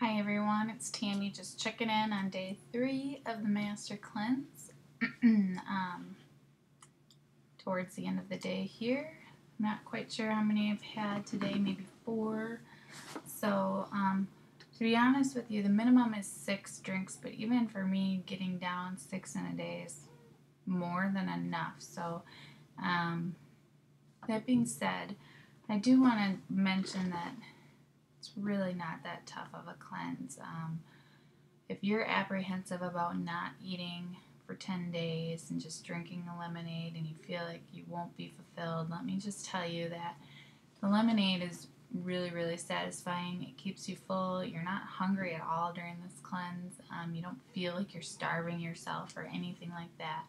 Hi everyone, it's Tammy just checking in on day 3 of the Master Cleanse. Towards the end of the day here. I'm not quite sure how many I've had today, maybe 4. So, to be honest with you, the minimum is 6 drinks, but even for me, getting down 6 in a day is more than enough. So, that being said, I do want to mention that it's really not that tough of a cleanse. If you're apprehensive about not eating for 10 days and just drinking the lemonade and you feel like you won't be fulfilled, let me just tell you that the lemonade is really, really satisfying. It keeps you full. You're not hungry at all during this cleanse. You don't feel like you're starving yourself or anything like that.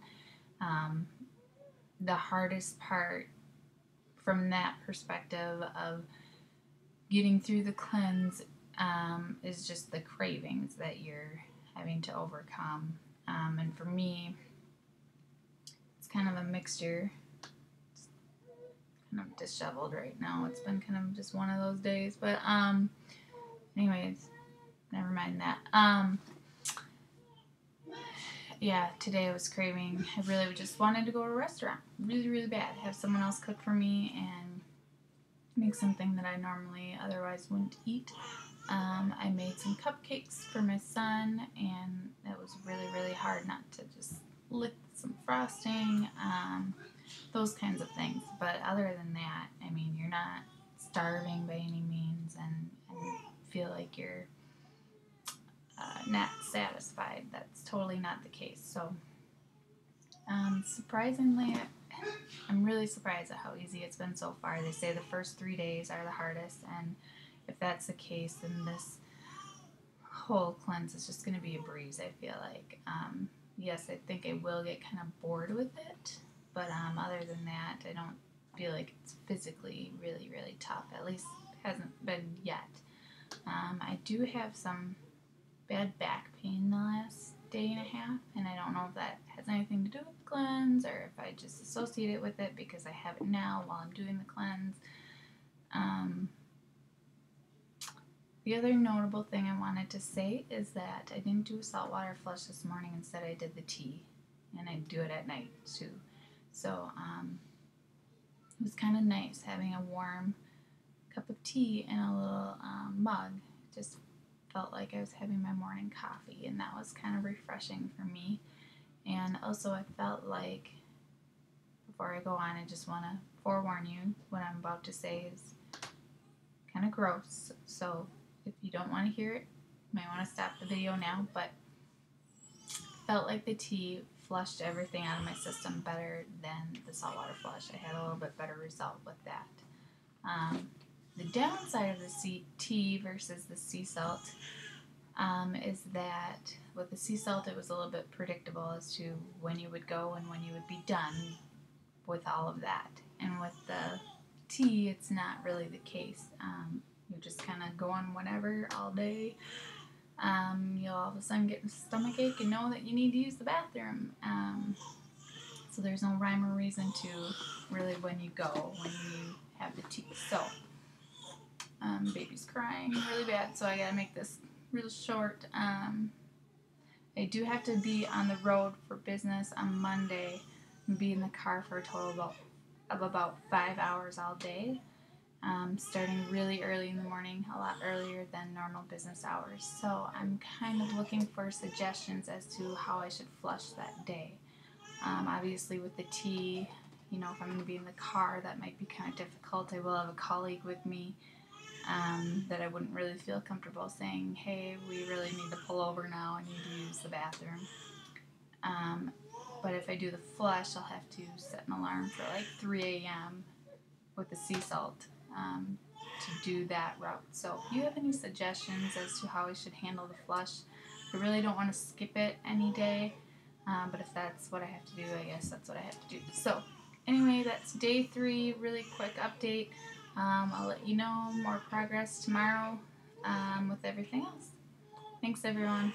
The hardest part from that perspective of getting through the cleanse is just the cravings that you're having to overcome. And for me, it's kind of a mixture. It's kind of disheveled right now. It's been kind of just one of those days. But anyways, never mind that. Yeah, today I was craving. I really just wanted to go to a restaurant. Really, really bad. Have someone else cook for me and make something that I normally otherwise wouldn't eat. I made some cupcakes for my son, and it was really, really hard not to just lick some frosting, those kinds of things. But other than that, I mean, you're not starving by any means and feel like you're not satisfied. That's totally not the case. So, surprisingly, I'm really surprised at how easy it's been so far. They say the first 3 days are the hardest, and if that's the case, then this whole cleanse is just going to be a breeze, I feel like. Yes, I think I will get kind of bored with it, but other than that, I don't feel like it's physically really, really tough. At least hasn't been yet. I do have some bad back pain the last day and a half, and I don't know if that has anything to do with the cleanse or if I just associate it with it because I have it now while I'm doing the cleanse. The other notable thing I wanted to say is that I didn't do a saltwater flush this morning. Instead, I did the tea, and I do it at night too. So it was kind of nice having a warm cup of tea in a little mug. Just felt like I was having my morning coffee, and that was kind of refreshing for me. And also, I felt like, before I go on, I just want to forewarn you, what I'm about to say is kind of gross. So if you don't want to hear it, you might want to stop the video now. But felt like the tea flushed everything out of my system better than the saltwater flush. I had a little bit better result with that. The downside of the tea versus the sea salt is that with the sea salt, it was a little bit predictable as to when you would go and when you would be done with all of that. And with the tea, it's not really the case. You're just kind of going whenever, all day. You'll all of a sudden get a stomachache and know that you need to use the bathroom. So there's no rhyme or reason to really when you go, when you have the tea. So, baby's crying really bad, so I gotta make this real short. I do have to be on the road for business on Monday and be in the car for a total of about 5 hours all day, starting really early in the morning, a lot earlier than normal business hours. So I'm kind of looking for suggestions as to how I should flush that day. Obviously with the tea, if I'm going to be in the car, that might be kind of difficult. I will have a colleague with me that I wouldn't really feel comfortable saying, hey, we really need to pull over now, I need to use the bathroom. But if I do the flush, I'll have to set an alarm for like 3 a.m. with the sea salt to do that route. So if you have any suggestions as to how I should handle the flush, I really don't want to skip it any day, but if that's what I have to do, I guess that's what I have to do. So anyway, that's day 3, really quick update. I'll let you know more progress tomorrow with everything else. Thanks, everyone.